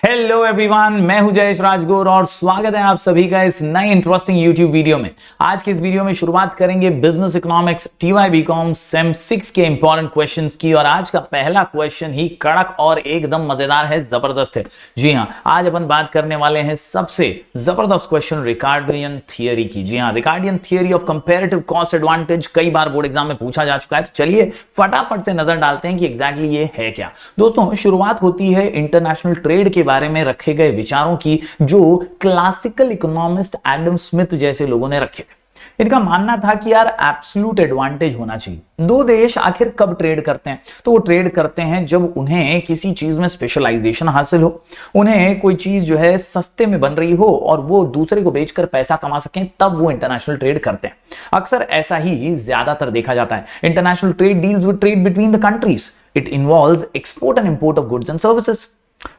Hello everyone, मैं हूं जयेश राजगुरु और स्वागत है आप सभी का इस नई इंटरेस्टिंग यूट्यूब वीडियो में। आज के इस वीडियो में शुरुआत करेंगे business economics TY BCom sem 6 के इंपॉर्टेंट क्वेश्चंस की। और आज का पहला क्वेश्चन ही कड़क और एकदम मजेदार है, जबरदस्त है। जी हां, आज अपन बात करने वाले हैं सबसे जबरदस्त क्वेश्चन रिकार्डियन थियरी की। जी हां, Ricardian theory of comparative cost advantage कई बार बोर्ड एग्जाम में पूछा जा चुका है, तो चलिए फटाफट से नजर डालते हैं कि एग्जैक्टली ये है क्या। दोस्तों, शुरुआत होती है इंटरनेशनल ट्रेड के बारे में रखे गए विचारों की, जो क्लासिकल इकोनॉमिस्ट एडम स्मिथ जैसे लोगों ने रखे थे। इनका मानना था कि यार एब्सोल्यूट एडवांटेज होना चाहिए। दो देश आखिर कब ट्रेड करते हैं? तो वो ट्रेड करते हैं जब उन्हें किसी चीज में स्पेशलाइजेशन हासिल हो, उन्हें कोई चीज जो है सस्ते में बन रही हो और वो दूसरे को बेचकर पैसा कमा सकें, तब वो इंटरनेशनल ट्रेड करते हैं। अक्सर ऐसा ही ज्यादातर देखा जाता है। International trade deals with trade between the countries. It involves export and import of goods and services.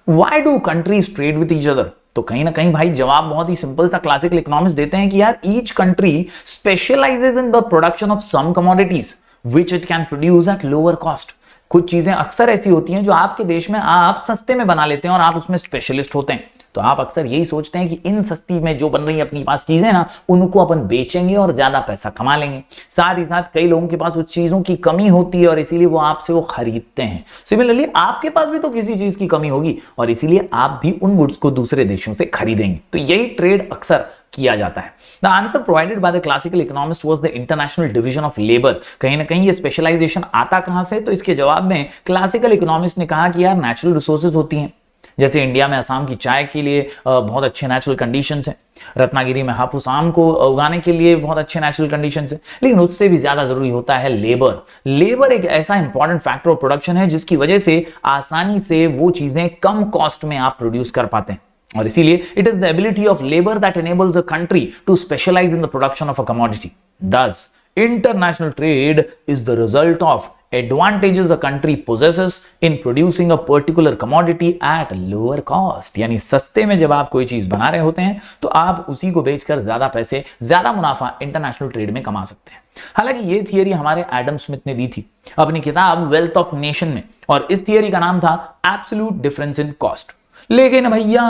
Why do countries trade with each other? तो कहीं ना कहीं भाई जवाब बहुत ही सिंपल सा क्लासिकल इकोनॉमिक्स देते हैं कि यार each country specialises in the production of some commodities which it can produce at lower cost. कुछ चीजें अक्सर ऐसी होती हैं जो आपके देश में आप सस्ते में बना लेते हैं और आप उसमें स्पेशलिस्ट होते हैं। तो आप अक्सर यही सोचते हैं कि इन सस्ती में जो बन रही है अपनी पास चीजें ना, उनको अपन बेचेंगे और ज्यादा पैसा कमा लेंगे। साथ ही साथ कई लोगों के पास उस चीजों की कमी होती है और इसीलिए वो आपसे वो खरीदते हैं। सिमिलरली आपके पास भी तो किसी चीज की कमी होगी और इसीलिए आप भी उन गुड्स को दूसरे देशों से खरीदेंगे। तो यही ट्रेड अक्सर किया जाता है। The answer provided by the classical economist was the international division of labour. कहीं ना कहीं ये स्पेशलाइजेशन आता कहां से? तो इसके जवाब में क्लासिकल इकोनॉमिस्ट ने कहा कि यार नेचुरल रिसोर्सेज होती हैं, जैसे इंडिया में असम की चाय के लिए बहुत अच्छे नेचुरल कंडीशंस हैं, रत्नागिरी में हापुस आम को उगाने के लिए बहुत अच्छे नेचुरल कंडीशंस हैं। लेकिन उससे भी ज्यादा जरूरी होता है लेबर। लेबर एक ऐसा इंपॉर्टेंट फैक्टर ऑफ प्रोडक्शन है जिसकी वजह से आसानी से वो चीजें कम कॉस्ट में आप प्रोड्यूस कर पाते हैं। और इसीलिए it is the ability of labour that enables a country to specialize in the production of a commodity. Thus, international trade is the result of advantages a country possesses in producing a particular commodity at lower cost. यानी सस्ते में जब आप कोई चीज बना रहे होते हैं तो आप उसी को बेचकर ज्यादा पैसे, ज्यादा मुनाफा इंटरनेशनल ट्रेड में कमा सकते हैं। हालांकि ये थियरी हमारे एडम स्मिथ ने दी थी अपनी किताब वेल्थ ऑफ नेशन में, और इस थियरी का नाम था एब्सोल्यूट डिफरेंस इन कॉस्ट। लेकिन भैया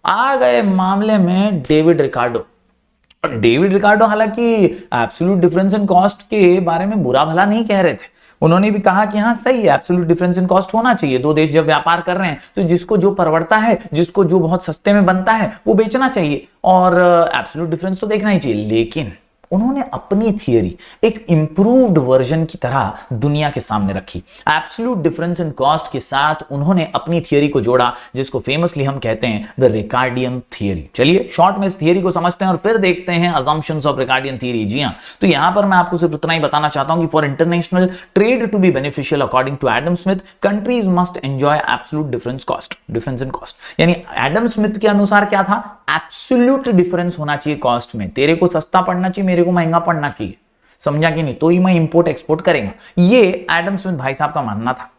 आ गए मामले में डेविड रिकार्डो। और डेविड रिकार्डो हालांकि एब्सोल्यूट डिफरेंस इन कॉस्ट के बारे में बुरा भला नहीं कह रहे थे। उन्होंने भी कहा कि हाँ सही है, एब्सोल्यूट डिफरेंस इन कॉस्ट होना चाहिए। दो देश जब व्यापार कर रहे हैं तो जिसको जो परवड़ता है, जिसको जो बहुत सस्ते में बनता है, वो बेचना चाहिए और एब्सोल्यूट डिफरेंस तो देखना ही चाहिए। लेकिन उन्होंने अपनी थियरी एक इंप्रूव्ड वर्जन की तरह दुनिया के सामने रखी। एब्सोल्यूट डिफरेंस इन कॉस्ट के साथ उन्होंने अपनी थियरी को जोड़ा, जिसको फेमसली हम कहते हैं द रिकार्डियन थियरी। चलिए शॉर्ट में इस थियरी को समझते हैं और फिर देखते हैं अजम्पशंस ऑफ रिकार्डियन थियरी। जी हां, तो यहां पर मैं आपको सिर्फ इतना ही बताना चाहता हूं कि for international trade to be beneficial according to Adam Smith, countries must enjoy absolute difference in cost. यानी एडम स्मिथ के अनुसार क्या था? एब्सोल्यूट डिफरेंस होना चाहिए कॉस्ट में। तेरे को सस्ता पड़ना चाहिए, मेरे को महंगा पड़ना चाहिए। समझा कि नहीं? तो ही मैं इंपोर्ट एक्सपोर्ट करेंगे। ये एडम स्मिथ भाई साहब का मानना था।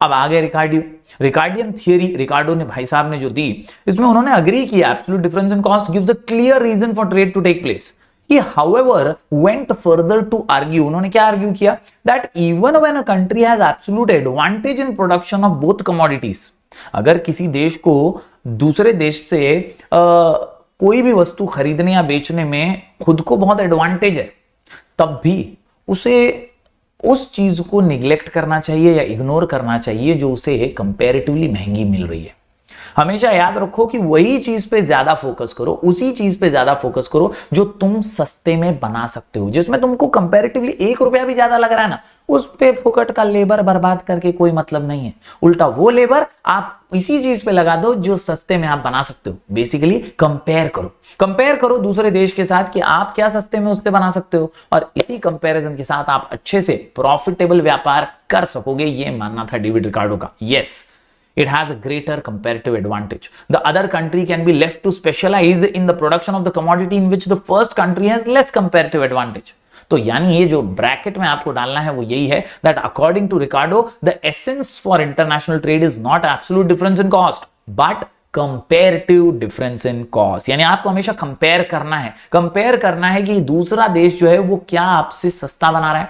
अब आ गए रिकार्डियन थियरी। रिकार्डो ने भाई साहब ने जो दी, इसमें उन्होंने अग्री किया absolute difference in cost gives a clear reason for trade to take place. He, however, went further to argue. उन्होंने क्या आर्ग्यू किया? That even when a country has absolute advantage in production of both commodities, अगर किसी देश को दूसरे देश से कोई भी वस्तु खरीदने या बेचने में खुद को बहुत एडवांटेज है, तब भी उसे उस चीज को निग्लेक्ट करना चाहिए या इग्नोर करना चाहिए जो उसे कंपैरेटिवली महंगी मिल रही है। हमेशा याद रखो कि वही चीज पे ज्यादा फोकस करो, उसी चीज पे ज्यादा फोकस करो जो तुम सस्ते में बना सकते हो। जिसमें तुमको कंपैरेटिवली 1 रुपया भी ज्यादा लग रहा है ना, उस पे फुकट का लेबर बर्बाद करके कोई मतलब नहीं है। उल्टा वो लेबर आप इसी चीज पे लगा दो जो सस्ते में आप बना सकते हो। बेसिकली कंपेयर करो दूसरे देश के साथ कि आप क्या सस्ते में उससे बना सकते हो, और इसी कंपैरिजन के साथ आप अच्छे से प्रॉफिटेबल व्यापार कर सकोगे। ये मानना था डेविड रिकार्डो का। Yes, it has a greater comparative advantage. The other country can be left to specialize in the production of the commodity in which the first country has less comparative advantage. तो यानी ये जो bracket में आपको डालना है वो यही है that according to Ricardo, the essence for international trade is not absolute difference in cost, but comparative difference in cost. यानी आपको हमेशा कंपेयर करना है कि दूसरा देश जो है वो क्या आपसे सस्ता बना रहा है,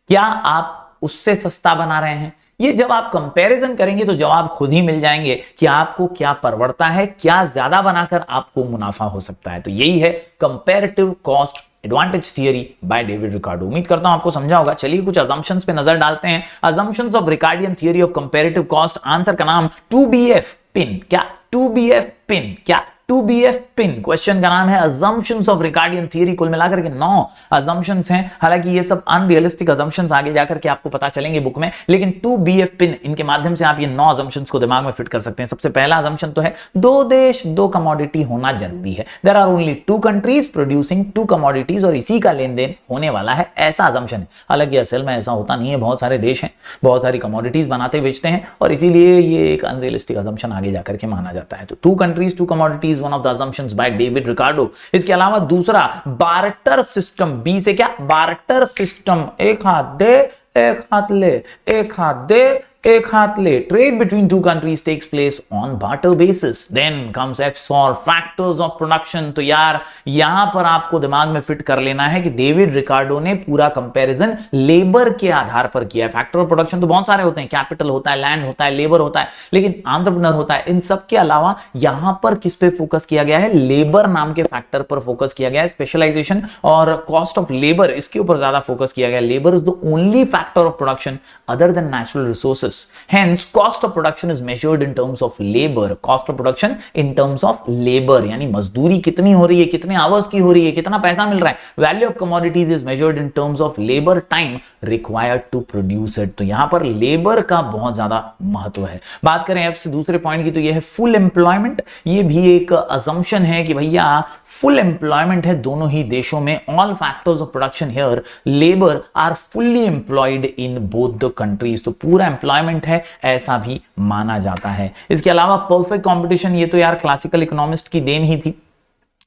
क्या आप उससे सस्ता बना रहे हैं, ये जब आप कंपैरिजन करेंगे तो जवाब खुद ही मिल जाएंगे कि आपको क्या परवड़ता है, क्या ज्यादा बनाकर आपको मुनाफा हो सकता है। तो यही है comparative cost advantage theory by David Ricardo. उम्मीद करता हूं आपको समझा होगा। चलिए कुछ अजम्पशंस पे नजर डालते हैं। Assumptions of Ricardian theory of comparative cost. Answer का नाम 2BF पिन। क्या 2BF पिन? क्या 2BF पिन? क्वेश्चन का नाम है अजम्पशंस ऑफ रिकार्डियन थियरी। कुल मिलाकर के 9 अजम्पशंस हैं। हालांकि ये सब अनरियलिस्टिक अजम्पशंस आगे जाकर के आपको पता चलेंगे बुक में, लेकिन 2BF पिन, इनके माध्यम से आप ये 9 अजम्पशंस को दिमाग में फिट कर सकते हैं। सबसे पहला अजम्पशन तो है 2 देश 2 कमोडिटी होना जरूरी है। There are only 2 countries producing 2 commodities और इसी का लेन देन होने वाला है, ऐसा अजम्पशन है। हालांकि असल में ऐसा होता नहीं है। बहुत सारे देश हैं, बहुत सारी कमोडिटीज बनाते बेचते हैं और इसीलिए ये एक अनरियलिस्टिक अजम्पशन आगे जाकर के माना जाता है। तो 2 countries 2 commodities, one of the assumptions by David Ricardo. इसके अलावा दूसरा बार्टर सिस्टम। बी से क्या? Barter system. एक हाथ दे एक हाथ ले, एक हाथ दे एक हाथ ले। Trade between 2 countries takes place on barter basis. Then comes F for factors of production. तो यार यहां पर आपको दिमाग में फिट कर लेना है कि डेविड रिकार्डो ने पूरा कंपैरिजन लेबर के आधार पर किया है। फैक्टर ऑफ प्रोडक्शन तो बहुत सारे होते हैं, कैपिटल होता है, लैंड होता है, लेबर होता है, लेकिन एंटरप्रेन्योर होता है। इन सब के अलावा यहां पर किस पे फोकस किया गया है? लेबर नाम के फैक्टर पर फोकस किया गया है। स्पेशलाइजेशन और कॉस्ट ऑफ लेबर, इसके ऊपर ज्यादा फोकस किया गया। Labour is the only factor of production other than natural resources. Hence, cost of production is measured in terms of labor. Cost of production in terms of labor, यानी मजदूरी कितनी हो रही है, कितने आवर्स की हो रही है, कितना पैसा मिल रहा है। Value of commodities is measured in terms of labor time required to produce it. तो यहां पर लेबर का बहुत ज्यादा महत्व है। बात करें F से दूसरे पॉइंट की तो यह है फुल एम्प्लॉयमेंट। ये भी एक असम्पशन है कि भैया फुल एम्प्लॉयमेंट है दोनों ही देशों में। All factors of production here labour are fully employed in both the countries. तो पूरा एम्प्लॉयमेंट है ऐसा भी माना जाता है। इसके अलावा परफेक्ट कंपटीशन, ये तो यार क्लासिकल इकोनॉमिस्ट की देन ही थी,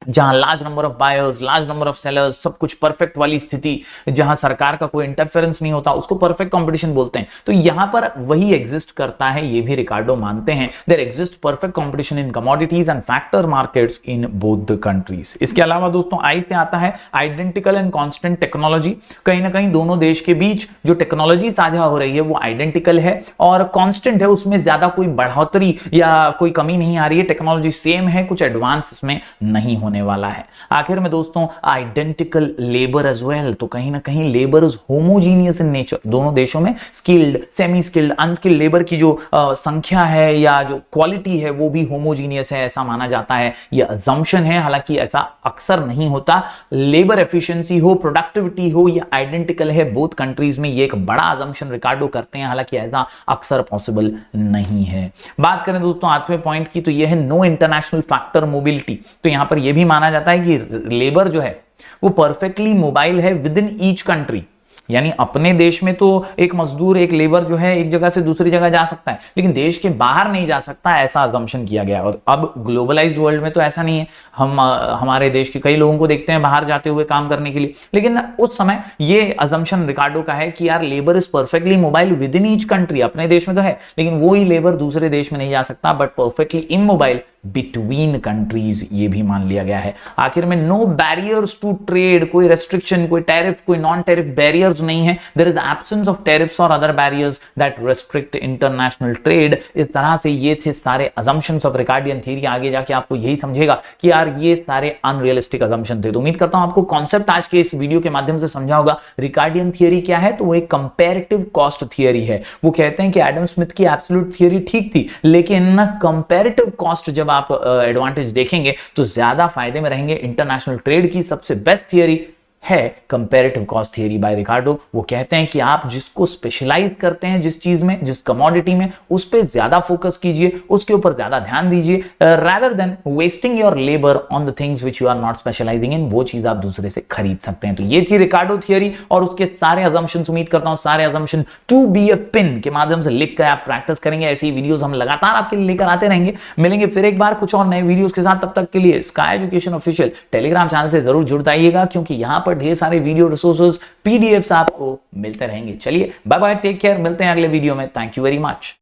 जहां large number of buyers, large number of sellers, सब कुछ परफेक्ट वाली स्थिति, जहां सरकार का कोई इंटरफेरेंस नहीं होता, उसको परफेक्ट कंपटीशन बोलते हैं। तो यहां पर वही एग्जिस्ट करता है, ये भी रिकार्डो मानते हैं। There exist perfect competition in commodities and factor markets in both the countries. इसके अलावा दोस्तों आई से आता है आइडेंटिकल एंड कांस्टेंट टेक्नोलॉजी। कहीं ना कहीं दोनों देश के बीच जो टेक्नोलॉजी साझा हो रही है वो आइडेंटिकल है और कांस्टेंट है, उसमें ज्यादा कोई बढ़ोतरी या कोई कमी नहीं आ रही है। टेक्नोलॉजी सेम है, कुछ एडवांस इसमें नहीं होने वाला है। आखिर में दोस्तों आइडेंटिकल लेबर एज वेल। तो कहीं ना कहीं labour is homogeneous in nature. दोनों देशों में skilled, semi skilled, unskilled labour की जो संख्या है या जो क्वालिटी है वो भी होमोजीनियस है, ऐसा माना जाता है। यह अजम्पशन है, हालांकि ऐसा अक्सर नहीं होता। लेबर एफिशिएंसी हो, प्रोडक्टिविटी हो, या आइडेंटिकल है बोथ कंट्रीज में, ये एक बड़ा अजम्पशन रिकार्डो करते हैं, हालांकि ऐसा अक्सर पॉसिबल नहीं है। बात करें दोस्तों 8वें पॉइंट की तो यह है नो इंटरनेशनल फैक्टर मोबिलिटी। तो यहां पर यह भी माना जाता है कि लेबर जो है वो परफेक्टली मोबाइल है विद इन ईच कंट्री। यानी अपने देश में तो एक मजदूर, एक लेबर जो है एक जगह से दूसरी जगह जा सकता है, लेकिन देश के बाहर नहीं जा सकता, ऐसा अजम्पशन किया गया। और अब ग्लोबलाइज्ड वर्ल्ड में तो ऐसा नहीं है। हम हमारे देश के कई लोगों को देखते हैं बाहर जाते हुए काम करने के लिए, लेकिन उस समय ये अजम्पशन रिकार्डो का है कि यार labour is perfectly mobile with in each country. अपने देश में तो है, लेकिन वो ही लेबर दूसरे देश में नहीं जा सकता, but perfectly immobile between countries, ये भी मान लिया गया है। आखिर में नो बैरियर्स टू ट्रेड, कोई रेस्ट्रिक्शन, कोई टैरिफ, कोई नॉन टैरिफ बैरियर्स नहीं है। There is absence of tariffs और other barriers that restrict international trade. इस तरह से ये थे सारे अजम्पशंस ऑफ रिकार्डियन थ्योरी। आगे जाके आपको यही समझेगा कि यार ये सारे अनरियलिस्टिक अजम्पशन थे। तो उम्मीद करता हूं आपको कॉन्सेप्ट आज के इस वीडियो के माध्यम से समझा होगा। रिकार्डियन थ्योरी क्या है? तो वो एक कंपैरेटिव कॉस्ट थ्योरी है। वो कहते हैं कि एडम स्मिथ की एब्सोल्यूट थ्योरी ठीक थी, लेकिन कंपैरेटिव कॉस्ट जब आप एडवांटेज देखेंगे तो ज्यादा फायदे में रहेंगे। इंटरनेशनल ट्रेड की सबसे बेस्ट थियरी है कंपैरेटिव कॉस्ट थियरी बाय रिकार्डो। वो कहते हैं कि आप जिसको स्पेशलाइज करते हैं, जिस चीज में, जिस कमोडिटी में, उस पे ज्यादा फोकस कीजिए, उसके ऊपर ज्यादा ध्यान दीजिए, rather than wasting your labour on the things which you are not specialising in. वो चीज आप दूसरे से खरीद सकते हैं। तो ये थी रिकार्डो थियरी और उसके सारे अजम्पशंस। उम्मीद करता हूं सारे अजम्पशन 2BF पिन के माध्यम से लिख कर आप प्रैक्टिस करेंगे। ऐसी वीडियोस हम लगातार आपके लिए लेकर आते रहेंगे। मिलेंगे फिर एक बार कुछ और नए वीडियोस के साथ। तब तक के लिए sky education official Telegram channel से जरूर जुड़ जाइएगा, क्योंकि यहां पर ढेर सारे वीडियो रिसोर्सेज, पीडीएफ्स आपको मिलते रहेंगे। चलिए बाय बाय, टेक केयर, मिलते हैं अगले वीडियो में। Thank you very much.